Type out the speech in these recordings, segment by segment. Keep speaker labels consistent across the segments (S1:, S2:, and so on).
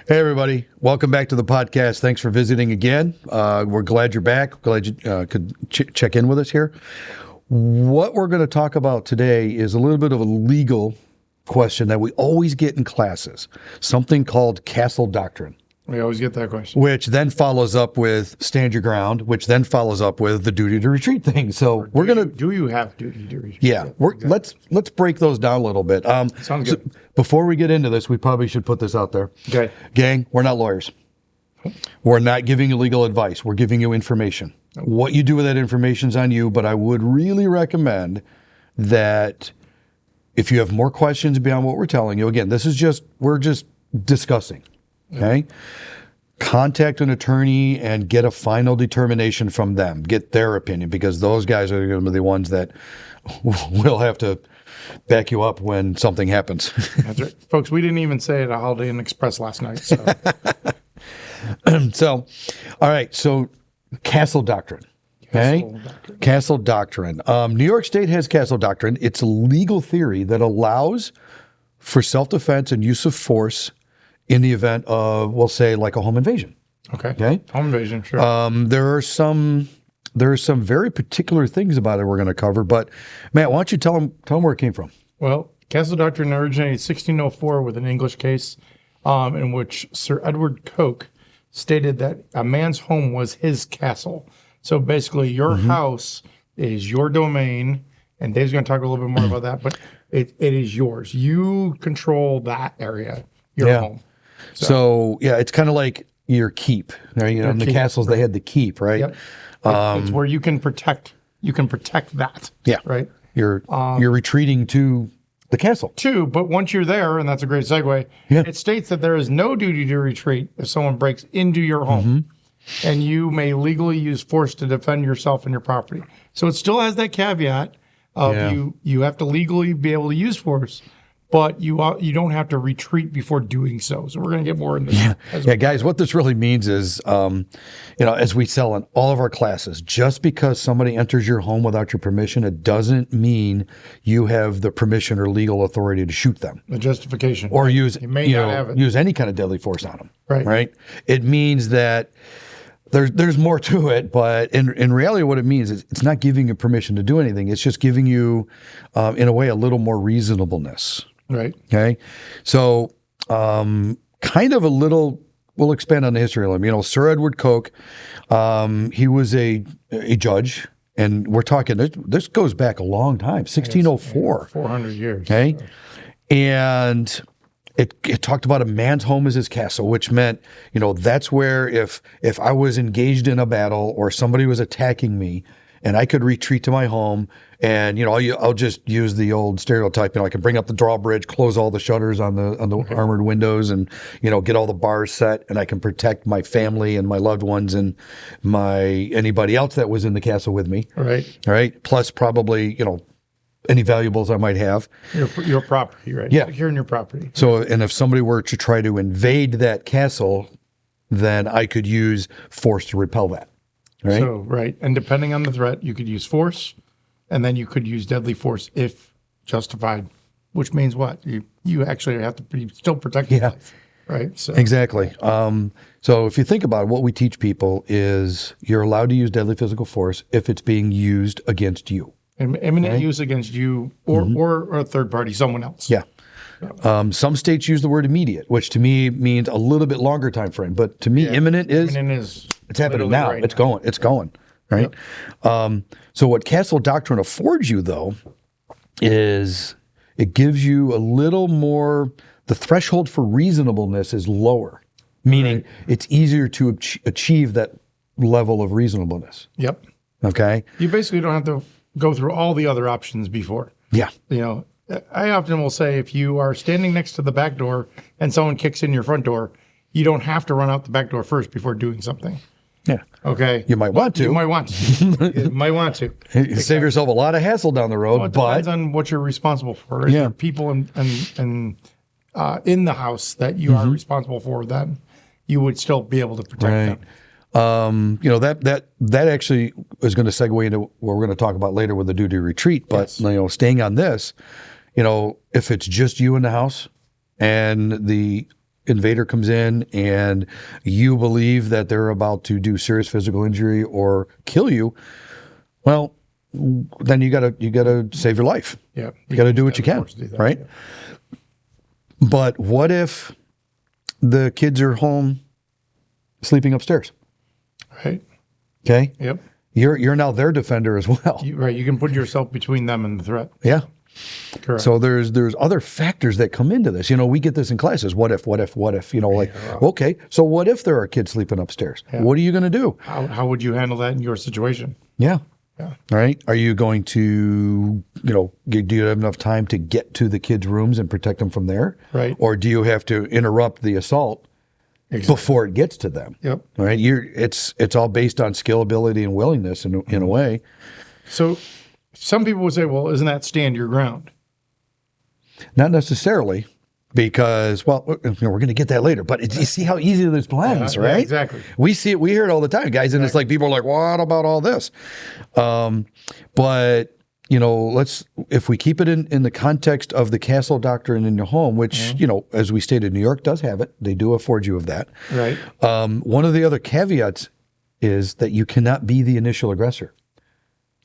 S1: Hey, everybody. Welcome back to the podcast. Thanks for visiting again. We're glad you're back. Glad you could check in with us here. What we're going to talk about today is a little bit of a legal question that we always get in classes, something called castle doctrine.
S2: We always get that question.
S1: Which then follows up with stand your ground, which then follows up with the duty to retreat thing. So we're going to...
S2: Do you have duty to retreat?
S1: Yeah. Let's break those down a little bit.
S2: Sounds good.
S1: Before we get into this, we probably should put this out there.
S2: Okay.
S1: Gang, we're not lawyers. We're not giving you legal advice. We're giving you information. What you do with that information is on you, but I would really recommend that if you have more questions beyond what we're telling you, again, we're just discussing. Okay. Contact an attorney and get a final determination from them. Get their opinion, because those guys are going to be the ones that will have to back you up when something happens.
S2: That's right. Folks, we didn't even say it at Holiday Inn Express last night. So,
S1: all right. So castle doctrine. Okay. Castle doctrine. New York State has castle doctrine. It's a legal theory that allows for self-defense and use of force in the event of, we'll say, like a home invasion.
S2: Okay. Home invasion, sure.
S1: There are some very particular things about it we're going to cover. But Matt, why don't you tell them where it came from?
S2: Well, castle doctrine originated in 1604 with an English case in which Sir Edward Coke stated that a man's home was his castle. So basically, your house is your domain, and Dave's going to talk a little bit more about that. But it is yours. You control that area, your home.
S1: So it's kind of like your keep. Right? In the castles, they had the keep, right?
S2: Yep. It's where you can protect. You can protect that.
S1: Yeah.
S2: Right.
S1: You're retreating to the castle.
S2: But once you're there, and that's a great segue, it states that there is no duty to retreat if someone breaks into your home, and you may legally use force to defend yourself and your property. So it still has that caveat of you have to legally be able to use force, but you don't have to retreat before doing so. So we're going to get more into that.
S1: Yeah, guys, what this really means is, as we sell in all of our classes, just because somebody enters your home without your permission, it doesn't mean you have the permission or legal authority to shoot them.
S2: The justification.
S1: Or use
S2: use
S1: any kind of deadly force on them.
S2: Right.
S1: It means that there's more to it, but in reality, what it means is it's not giving you permission to do anything. It's just giving you, in a way, a little more reasonableness.
S2: Right.
S1: Okay. So, kind of a little, we'll expand on the history of him. Sir Edward Coke, he was a judge, and we're talking, this goes back a long time, 1604.
S2: 400 years.
S1: Okay. And it talked about a man's home as his castle, which meant, that's where if I was engaged in a battle or somebody was attacking me, and I could retreat to my home, and I'll just use the old stereotype. I can bring up the drawbridge, close all the shutters on the armored windows, and get all the bars set, and I can protect my family and my loved ones and anybody else that was in the castle with me.
S2: Right.
S1: All right. Plus, probably any valuables I might have.
S2: Your property, right?
S1: Yeah.
S2: Securing your property.
S1: So, and if somebody were to try to invade that castle, then I could use force to repel that. Right.
S2: So, right. And depending on the threat, you could use force, and then you could use deadly force if justified, which means what? You actually have to be still protecting life. Right. So
S1: exactly. So if you think about it, what we teach people is you're allowed to use deadly physical force if it's being used against you.
S2: Imminent use against you or a third party, someone else.
S1: Yeah. Some states use the word immediate, which to me means a little bit longer time frame. But to me, imminent is it's happening now. Right now. It's going. Right. Yep. So what castle doctrine affords you, though, is it gives you a little more. The threshold for reasonableness is lower, meaning it's easier to achieve that level of reasonableness.
S2: Yep.
S1: Okay.
S2: You basically don't have to go through all the other options before.
S1: Yeah.
S2: I often will say, if you are standing next to the back door and someone kicks in your front door, you don't have to run out the back door first before doing something.
S1: Yeah.
S2: Okay.
S1: You might want to.
S2: You might want to. You might want to.
S1: You save yourself a lot of hassle down the road.
S2: Well, it depends on what you're responsible for. Right?
S1: Yeah.
S2: People in the house that you are responsible for, then you would still be able to protect them.
S1: That actually is going to segue into what we're going to talk about later with the duty retreat. But staying on this, if it's just you in the house and the invader comes in and you believe that they're about to do serious physical injury or kill you, well, then you gotta save your life.
S2: Yeah.
S1: You gotta do what you can, right? Yeah. But what if the kids are home sleeping upstairs?
S2: Right.
S1: Okay.
S2: Yep.
S1: You're now their defender as well.
S2: Right. You can put yourself between them and the threat.
S1: Yeah.
S2: Correct.
S1: So there's other factors that come into this. We get this in classes. What if? Okay, so what if there are kids sleeping upstairs? Yeah. What are you going to do?
S2: How would you handle that in your situation?
S1: Yeah.
S2: Yeah.
S1: All right. Are you going to, do you have enough time to get to the kids' rooms and protect them from there?
S2: Right.
S1: Or do you have to interrupt the assault before it gets to them?
S2: Yep.
S1: All right. It's all based on skill, ability, and willingness in a way.
S2: So some people would say, well, isn't that stand your ground?
S1: Not necessarily, because, well, we're going to get that later. But you see how easy this blends, right?
S2: Yeah, exactly.
S1: We see it. We hear it all the time, guys. And It's like people are like, what about all this? But, if we keep it in the context of the castle doctrine in your home, which, as we stated, New York does have it. They do afford you of that.
S2: Right.
S1: One of the other caveats is that you cannot be the initial aggressor,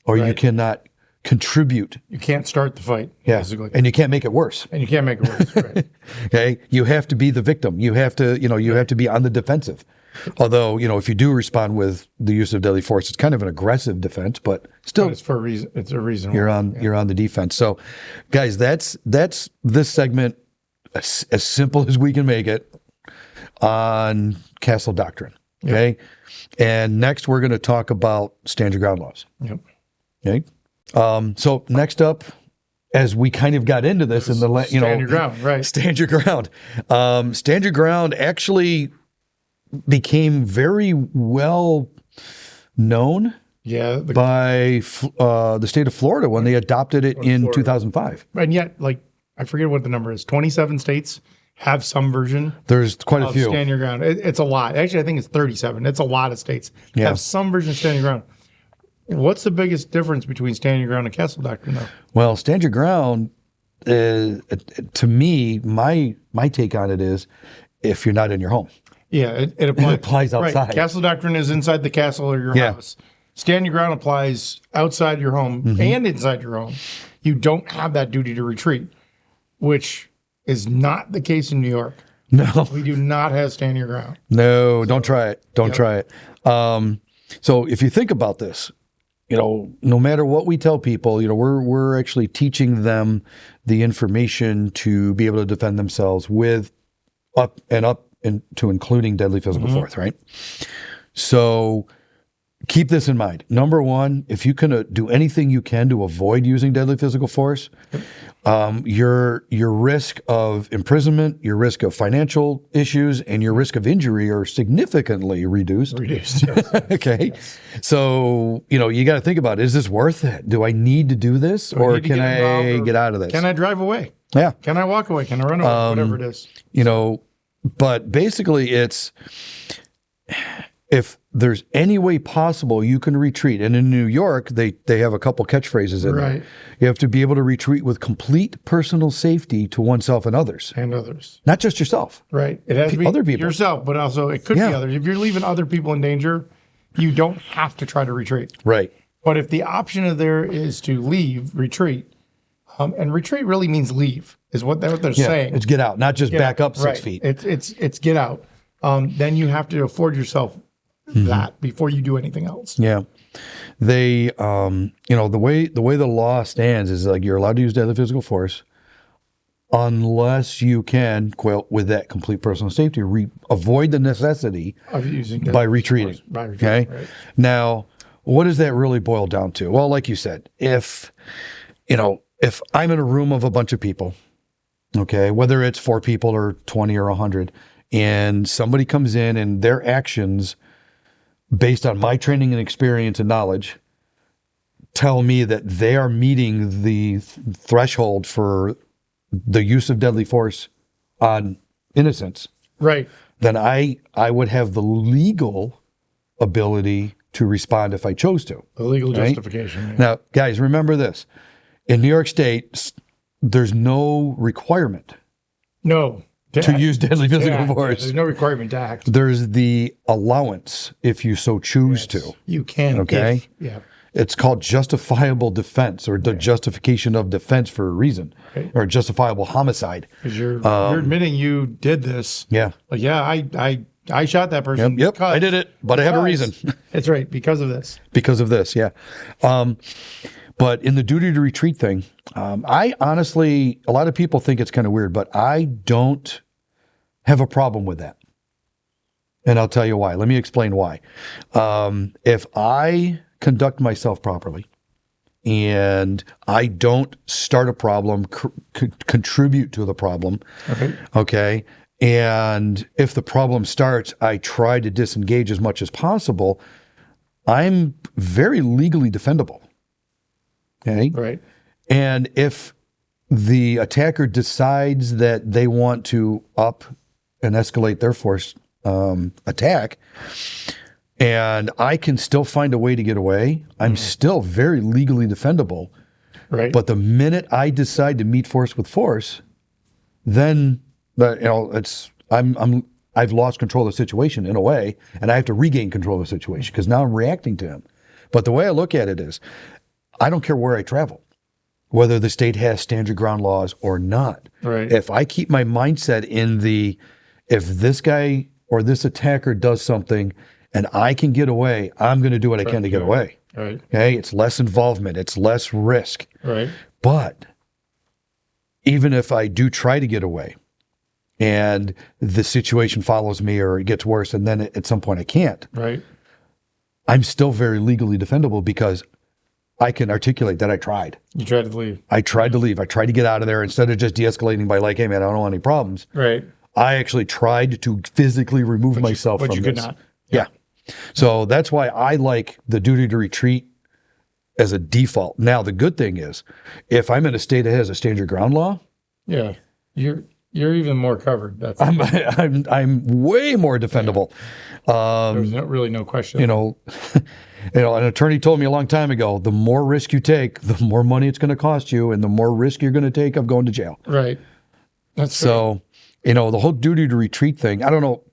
S1: or you cannot contribute.
S2: You can't start the fight, basically.
S1: And you can't make it worse.
S2: Right.
S1: Okay. You have to be the victim. You have to, have to be on the defensive. Although, if you do respond with the use of deadly force, it's kind of an aggressive defense, but still,
S2: it's for a reason. It's a reason.
S1: You're on the defense. So, guys, that's this segment, as simple as we can make it, on castle doctrine. Okay. Yep. And next we're going to talk about stand your ground laws.
S2: Yep.
S1: Okay. So next up, as we kind of got into this in the,
S2: stand your ground, right?
S1: Stand your ground. Stand your ground actually became very well known.
S2: Yeah,
S1: by the state of Florida when they adopted it in 2005.
S2: And yet, I forget what the number is. 27 states have some version.
S1: There's quite a few.
S2: Stand your ground. It's a lot. Actually, I think it's 37. It's a lot of states have some version of stand your ground. What's the biggest difference between stand your ground and castle doctrine, though?
S1: Well, stand your ground, to me, my take on it is if you're not in your home.
S2: Yeah, it applies.
S1: It applies outside.
S2: Right. Castle doctrine is inside the castle or your house. Stand your ground applies outside your home and inside your home. You don't have that duty to retreat, which is not the case in New York.
S1: No.
S2: We do not have stand your ground.
S1: No, don't try it. Don't try it. So if you think about this, no matter what we tell people, we're actually teaching them the information to be able to defend themselves with up to including deadly physical force, right? So keep this in mind. Number one, if you can do anything you can to avoid using deadly physical force, your risk of imprisonment, your risk of financial issues, and your risk of injury are significantly reduced.
S2: Yes.
S1: Okay. Yes. So, you got to think about, is this worth it? Do I need to do this, or can I get out of this?
S2: Can I drive away?
S1: Yeah.
S2: Can I walk away? Can I run away? Whatever it is.
S1: But basically it's, if there's any way possible you can retreat, and in New York, they have a couple catchphrases in there. You have to be able to retreat with complete personal safety to oneself and others.
S2: Not
S1: just yourself.
S2: Right. It has to be
S1: other people.
S2: Yourself, but also it could be others. If you're leaving other people in danger, you don't have to try to retreat.
S1: Right.
S2: But if the option there is to retreat, and retreat really means leave, is what they're saying.
S1: It's get out, not just back up 6 feet.
S2: It's get out. Then you have to afford yourself that before you do anything else.
S1: Yeah. They, the way the law stands is you're allowed to use deadly physical force unless you can, with that complete personal safety, avoid the necessity
S2: of using
S1: by retreating. Okay. Right. Now, what does that really boil down to? Well, like you said, if I'm in a room of a bunch of people, okay, whether it's 4 people or 20 or 100, and somebody comes in and their actions, based on my training and experience and knowledge, tell me that they are meeting the threshold for the use of deadly force on innocence,
S2: right?
S1: Then I would have the legal ability to respond if I chose to.
S2: The legal justification.
S1: Yeah. Now, guys, remember this. In New York State, there's no requirement.
S2: No.
S1: to use deadly physical
S2: Yeah,
S1: force.
S2: there's no requirement to act.
S1: There's the allowance if you so choose to.
S2: You can.
S1: Okay.
S2: Yeah.
S1: It's called justifiable defense or the justification of defense for a reason, or justifiable homicide.
S2: Because you're admitting you did this.
S1: Yeah.
S2: Like, yeah, I shot that person.
S1: Yep.
S2: because-
S1: I did it, but I have a reason.
S2: That's right. Because of this.
S1: Because of this. Yeah. But in the duty to retreat thing, I honestly, a lot of people think it's kind of weird, but I don't have a problem with that. And I'll tell you why. Let me explain why. If I conduct myself properly and I don't start a problem, contribute to the problem, okay, and if the problem starts, I try to disengage as much as possible, I'm very legally defendable. Okay.
S2: Right.
S1: And if the attacker decides that they want to up and escalate their force attack, and I can still find a way to get away, I'm still very legally defendable.
S2: Right.
S1: But the minute I decide to meet force with force, then I've lost control of the situation in a way, and I have to regain control of the situation because now I'm reacting to him. But the way I look at it is, I don't care where I travel, whether the state has stand your ground laws or not.
S2: Right.
S1: If I keep my mindset in if this guy or this attacker does something and I can get away, I'm going to do what I can to get away.
S2: Right.
S1: Okay. It's less involvement. It's less risk.
S2: Right.
S1: But even if I do try to get away and the situation follows me or it gets worse, and then at some point I can't,
S2: Right.
S1: I'm still very legally defendable because I can articulate that I tried.
S2: You tried to leave.
S1: I tried to leave. I tried to get out of there instead of just de-escalating by like, hey man, I don't want any problems.
S2: Right.
S1: I actually tried to physically remove myself from this.
S2: But you could not.
S1: Yeah. So that's why I like the duty to retreat as a default. Now, the good thing is, if I'm in a state that has a stand your ground law,
S2: yeah, you're even more covered. That's
S1: I'm way more defendable.
S2: there's really no question.
S1: An attorney told me a long time ago, the more risk you take, the more money it's going to cost you, and the more risk you're going to take of going to jail.
S2: Right. That's
S1: so. The whole duty to retreat thing, I don't know,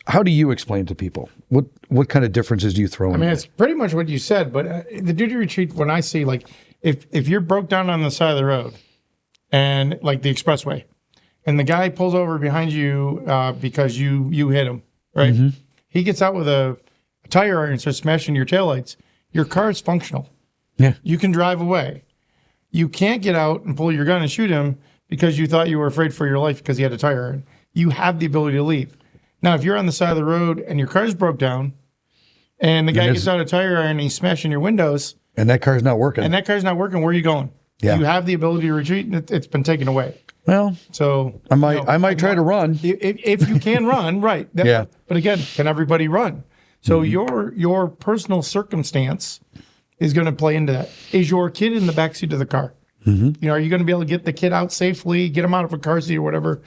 S1: how do you explain to people? What kind of differences do you throw in?
S2: I mean,
S1: there?
S2: it's pretty much what you said, but the duty to retreat, when I see, like, if you're broke down on the side of the road and like the expressway, and the guy pulls over behind you because you hit him, right? Mm-hmm. He gets out with a tire iron and starts smashing your taillights. Your car is functional.
S1: Yeah.
S2: You can drive away. You can't get out and pull your gun and shoot him because you thought you were afraid for your life because he had a tire iron. You have the ability to leave. Now, if you're on the side of the road and your car's broke down and the guy gets out a tire iron and he's smashing your windows.
S1: And that car's not working.
S2: Where are you going?
S1: Yeah.
S2: You have the ability to retreat and it's been taken away.
S1: Well,
S2: so
S1: I might try to run.
S2: If you can run, right.
S1: Yeah.
S2: But again, can everybody run? So your personal circumstance is going to play into that. Is your kid in the backseat of the car? Mm-hmm. Are you going to be able to get the kid out safely, get him out of a car seat or whatever?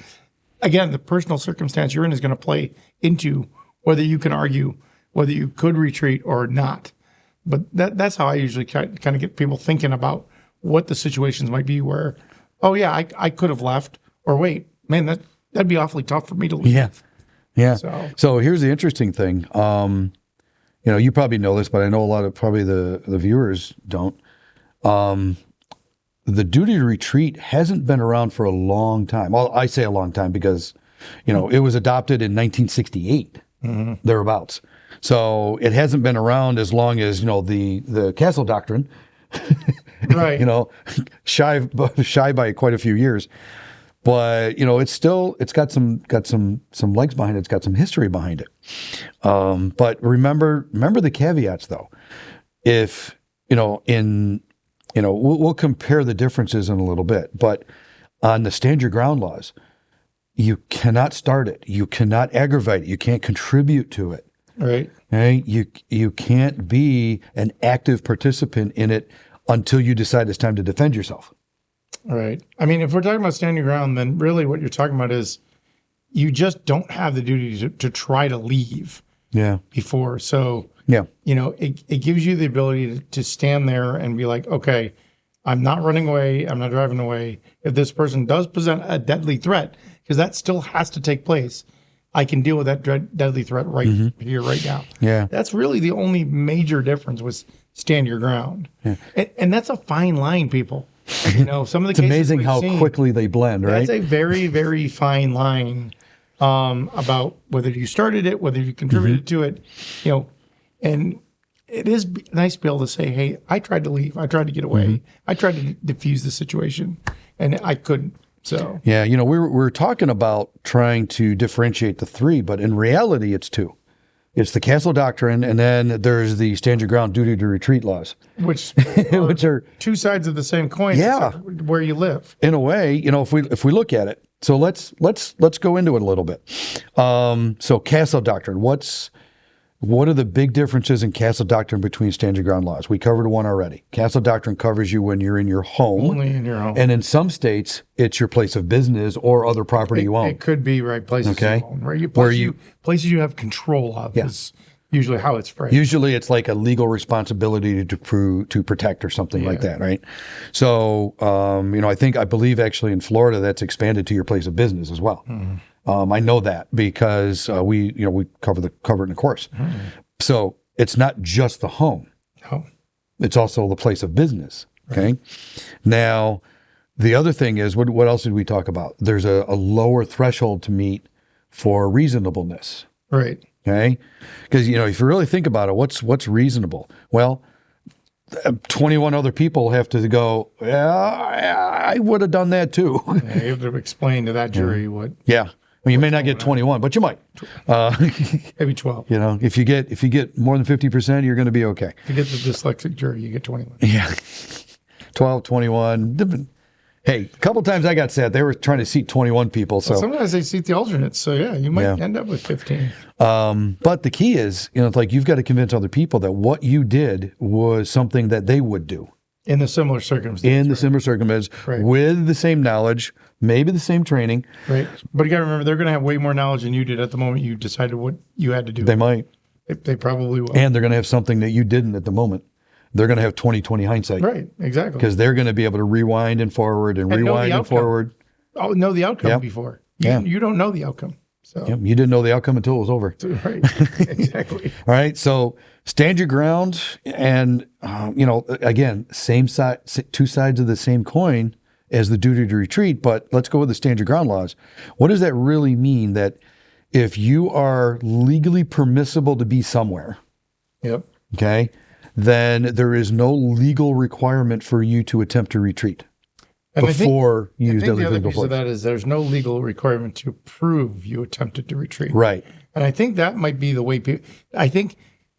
S2: Again, the personal circumstance you're in is going to play into whether you can argue whether you could retreat or not. But that's how I usually kind of get people thinking about what the situations might be where, oh yeah, I could have left, or wait, man, that'd be awfully tough for me to leave.
S1: Yeah. Yeah. So here's the interesting thing. You probably know this, but I know a lot of probably the viewers don't. The duty to retreat hasn't been around for a long time. Well, I say a long time because, it was adopted in 1968, thereabouts. So it hasn't been around as long as, the Castle Doctrine,
S2: right?
S1: Shy by quite a few years. But it's got some legs behind it. It's got some history behind it. But remember the caveats though. If we'll compare the differences in a little bit. But on the stand your ground laws, you cannot start it. You cannot aggravate it. You can't contribute to it.
S2: Right.
S1: Okay? You can't be an active participant in it until you decide it's time to defend yourself.
S2: All right. I mean, if we're talking about standing your ground, then really what you're talking about is you just don't have the duty to try to leave.
S1: Yeah.
S2: Before. So,
S1: yeah.
S2: It gives you the ability to stand there and be like, okay, I'm not running away. I'm not driving away. If this person does present a deadly threat, because that still has to take place. I can deal with that deadly threat right here, right now.
S1: Yeah.
S2: That's really the only major difference was stand your ground.
S1: Yeah.
S2: And that's a fine line, people. You know, some of the
S1: It's
S2: cases
S1: amazing
S2: we've
S1: how
S2: seen,
S1: quickly they blend, right?
S2: that's a very, very fine line about whether you started it, whether you contributed to it, you know, and it is nice to be able to say, hey, I tried to leave. I tried to get away. I tried to diffuse the situation and I couldn't. So,
S1: Yeah, you know, we're talking about trying to differentiate the three, but in reality, it's two. It's the castle doctrine, and then there's the stand your ground, duty to retreat laws,
S2: which
S1: are
S2: two sides of the same coin.
S1: Yeah.
S2: Where you live.
S1: in a way, you know, if we look at it. So let's go into it a little bit. So castle doctrine, what are the big differences in castle doctrine between stand your ground laws? We covered one already. Castle doctrine covers you when you're in your home.
S2: Only in your home.
S1: And in some states, it's your place of business or other property you own.
S2: It could be right places
S1: Okay.
S2: you own. Right? Places you have control of is usually how it's phrased.
S1: Usually it's like a legal responsibility to protect or something like that, right? So, you know, I believe actually in Florida that's expanded to your place of business as well. I know that because we cover it in the course. So it's not just the home.
S2: No.
S1: It's also the place of business. Okay. Right. Now, the other thing is, what else did we talk about? There's a lower threshold to meet for reasonableness.
S2: Right.
S1: Okay. Because, you know, if you really think about it, what's reasonable? Well, 21 other people have to go, yeah, I would have done that too.
S2: Yeah, you have to explain to that jury what.
S1: Yeah. Well, you may not get 21, but you might.
S2: Maybe 12.
S1: You know, if you get more than 50%, you're going to be okay.
S2: If you get the dyslexic jury, you get 21.
S1: Yeah. 12, 21. Hey, a couple times I got sad. They were trying to seat 21 people. So
S2: well, sometimes they seat the alternates. So yeah, you might end up with 15.
S1: But the key is, you know, it's like you've got to convince other people that what you did was something that they would do.
S2: In the similar circumstances.
S1: Similar circumstances, with the same knowledge, maybe the same training.
S2: Right. But you got to remember, they're going to have way more knowledge than you did at the moment you decided what you had to do.
S1: They might.
S2: They probably will.
S1: And they're going to have something that you didn't at the moment. They're going to have 20/20 hindsight.
S2: Right. Exactly.
S1: Because they're going to be able to rewind and forward and rewind and forward.
S2: Oh, know the outcome before. You don't know the outcome. So
S1: you didn't know the outcome until it was over.
S2: Right. Exactly.
S1: All right. So stand your ground, and you know, again, same side, two sides of the same coin as the duty to retreat. But let's go with the stand your ground laws. What does that really mean? That if you are legally permissible to be somewhere, okay, then there is no legal requirement for you to attempt to retreat.
S2: And
S1: before you use deadly
S2: the other
S1: physical
S2: piece
S1: force.
S2: of that is there's no legal requirement to prove you attempted to retreat.
S1: Right.
S2: And I think that might be the way I think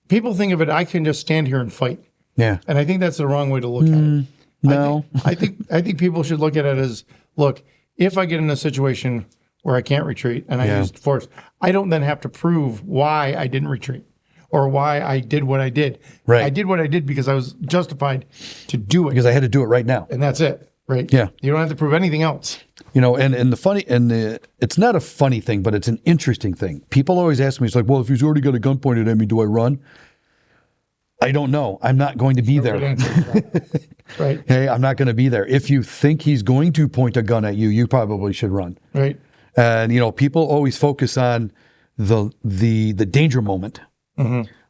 S2: people think of it, I can just stand here and fight.
S1: Yeah.
S2: And I think that's the wrong way to look at it.
S1: No.
S2: I think people should look at it as, look, if I get in a situation where I can't retreat and I used force, I don't then have to prove why I didn't retreat or why I did what I did.
S1: Right.
S2: I did what I did because I was justified to do it.
S1: Because I had to do it right now.
S2: And that's it. Right.
S1: Yeah.
S2: You don't have to prove anything else.
S1: You know, and it's not a funny thing, but it's an interesting thing. People always ask me, it's like, well, if he's already got a gun pointed at me, do I run? I don't know. I'm not going to be there.
S2: Right.
S1: Hey, I'm not going to be there. If you think he's going to point a gun at you, you probably should run.
S2: Right.
S1: And, you know, people always focus on the danger moment.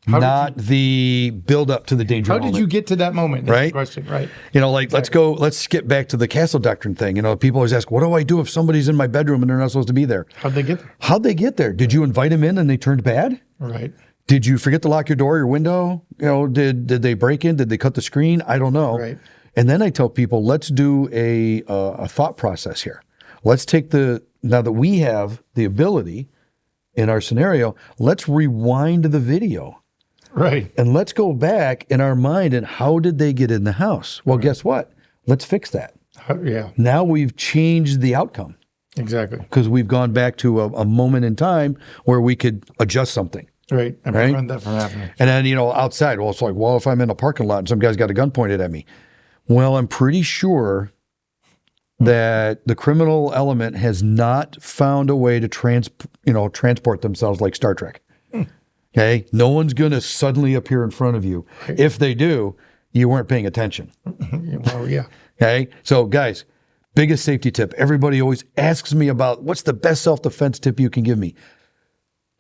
S1: Not the build up to the danger moment.
S2: How did you get to that moment?
S1: Right.
S2: Question. Right.
S1: You know, like, let's skip back to the castle doctrine thing. You know, people always ask, what do I do if somebody's in my bedroom and they're not supposed to be there?
S2: How'd they get there?
S1: How'd they get there? Did you invite them in and they turned bad?
S2: Right.
S1: Did you forget to lock your door, your window? You know, did they break in? Did they cut the screen? I don't know.
S2: Right.
S1: And then I tell people, let's do a thought process here. Let's take now that we have the ability in our scenario, let's rewind the video.
S2: Right.
S1: And let's go back in our mind and how did they get in the house? Well, guess what? Let's fix that.
S2: Yeah.
S1: Now we've changed the outcome.
S2: Exactly.
S1: Because we've gone back to a moment in time where we could adjust something.
S2: Right. And prevent that from happening.
S1: And then, you know, outside, well, it's like, well, if I'm in a parking lot and some guy's got a gun pointed at me, well, I'm pretty sure that the criminal element has not found a way to transport themselves like Star Trek. Okay, no one's going to suddenly appear in front of you. If they do, you weren't paying attention.
S2: Well, yeah.
S1: Okay, so guys, biggest safety tip. Everybody always asks me about what's the best self-defense tip you can give me.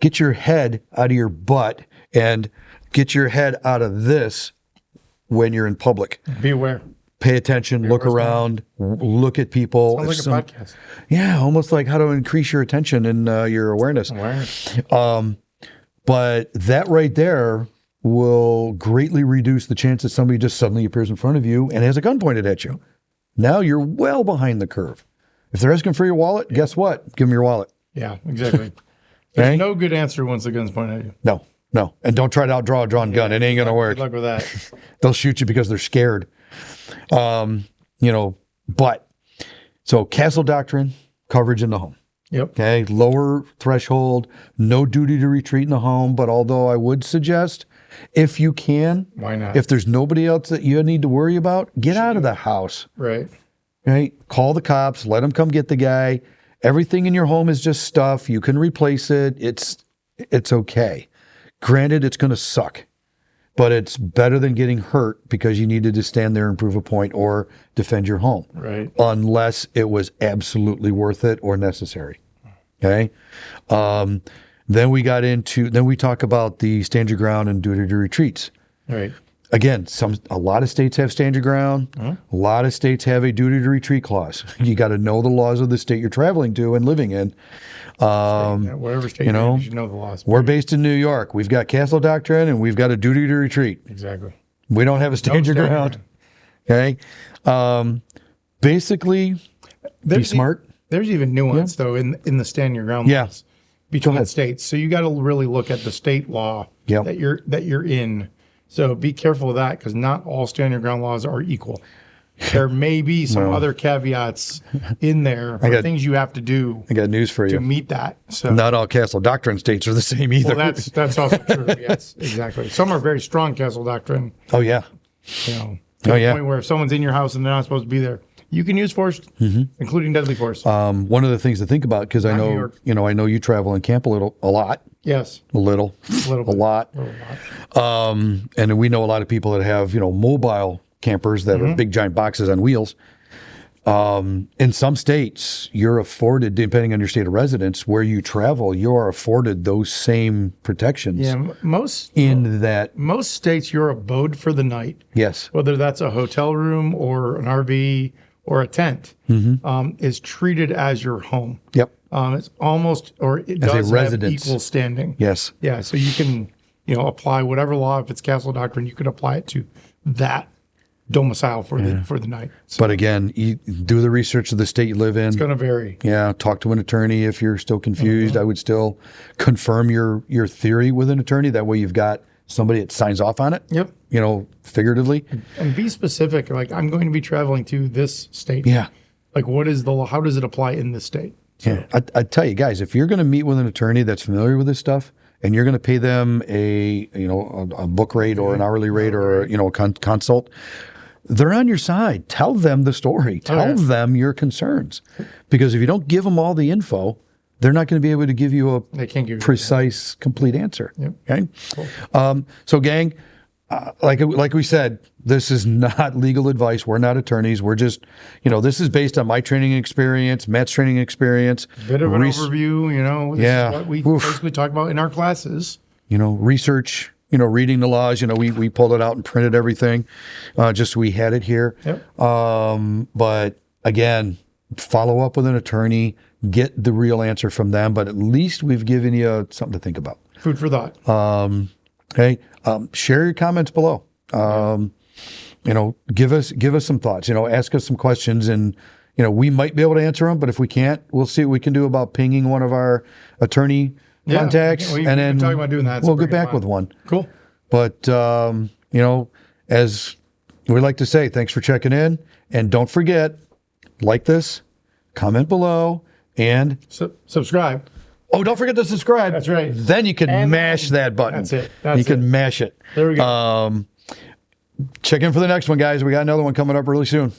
S1: Get your head out of your butt and get your head out of this when you're in public.
S2: Be aware.
S1: Pay attention, look around, look at people.
S2: Sounds like a podcast.
S1: Yeah, almost like how to increase your attention and your awareness. But that right there will greatly reduce the chance that somebody just suddenly appears in front of you and has a gun pointed at you. Now you're well behind the curve. If they're asking for your wallet, guess what? Give them your wallet.
S2: Yeah, exactly. There's no good answer once the gun's pointed at you.
S1: No. And don't try to outdraw a drawn gun. It ain't going to work.
S2: Good luck with that.
S1: They'll shoot you because they're scared. But so castle doctrine, coverage in the home.
S2: Yep.
S1: Okay. Lower threshold, no duty to retreat in the home. But although I would suggest, if you can,
S2: why not?
S1: If there's nobody else that you need to worry about, get out of the house.
S2: Right.
S1: Right. Call the cops. Let them come get the guy. Everything in your home is just stuff. You can replace it. It's okay. Granted, it's going to suck, but it's better than getting hurt because you needed to stand there and prove a point or defend your home.
S2: Right.
S1: Unless it was absolutely worth it or necessary. Okay. Then we talk about the stand your ground and duty to retreats.
S2: Right.
S1: Again, a lot of states have stand your ground. A lot of states have a duty to retreat clause. You got to know the laws of the state you're traveling to and living in.
S2: Whatever state you're in, you should know the laws.
S1: We're based in New York. We've got castle doctrine and we've got a duty to retreat.
S2: Exactly.
S1: We don't have a stand your ground. Okay. Basically, be smart.
S2: There's even nuance though in the stand your ground laws between states. So you got to really look at the state law that you're in. So be careful of that because not all stand your ground laws are equal. There may be some other caveats in there for things you have to do.
S1: I got news for you.
S2: To meet that. So
S1: not all castle doctrine states are the same either.
S2: Well, that's also true. Yes, exactly. Some are very strong castle doctrine.
S1: Oh yeah.
S2: To the point where if someone's in your house and they're not supposed to be there, you can use force, including deadly force.
S1: One of the things to think about because I know you travel and camp a lot.
S2: Yes.
S1: A lot. And we know a lot of people that have, mobile campers that are big giant boxes on wheels. In some states, you're afforded, depending on your state of residence, where you travel, you are afforded those same protections.
S2: Yeah, most states, your abode for the night.
S1: Yes.
S2: Whether that's a hotel room or an RV or a tent, is treated as your home.
S1: Yep.
S2: It's almost, or it
S1: as
S2: does
S1: a residence.
S2: have equal standing.
S1: Yes.
S2: Yeah. So you can, apply whatever law. If it's castle doctrine, you could apply it to that domicile for the night. So
S1: but again, you do the research of the state you live in.
S2: It's going to vary.
S1: Yeah. Talk to an attorney if you're still confused. I would still confirm your theory with an attorney. That way you've got somebody that signs off on it.
S2: Yep.
S1: Figuratively.
S2: And be specific. Like, I'm going to be traveling to this state.
S1: Yeah.
S2: Like, what is the law? How does it apply in this state? So.
S1: Yeah. I tell you guys, if you're going to meet with an attorney that's familiar with this stuff and you're going to pay them a book rate or an hourly rate or, a consult, they're on your side. Tell them the story. Tell them your concerns. Because if you don't give them all the info, they're not going to be able to give you a precise, complete answer.
S2: Yep.
S1: Okay.
S2: Cool.
S1: So, gang, like we said, this is not legal advice. We're not attorneys. We're just, this is based on my training experience, Matt's training experience.
S2: Bit of an overview. This is what we basically talk about in our classes.
S1: Research. Reading the laws. We pulled it out and printed everything, just so we had it here.
S2: Yep.
S1: But again, follow up with an attorney. Get the real answer from them. But at least we've given you something to think about.
S2: Food for thought.
S1: Okay. Share your comments below. Give us some thoughts. Ask us some questions, and we might be able to answer them. But if we can't, we'll see what we can do about pinging one of our attorney contacts,
S2: and
S1: then
S2: talking about doing that.
S1: We'll get back with one.
S2: Cool.
S1: But as we like to say, thanks for checking in, and don't forget, like this, comment below, and
S2: subscribe.
S1: Oh, don't forget to subscribe.
S2: That's right.
S1: Then you can mash that button.
S2: That's it.
S1: You can mash it.
S2: There we go.
S1: Check in for the next one, guys. We got another one coming up really soon.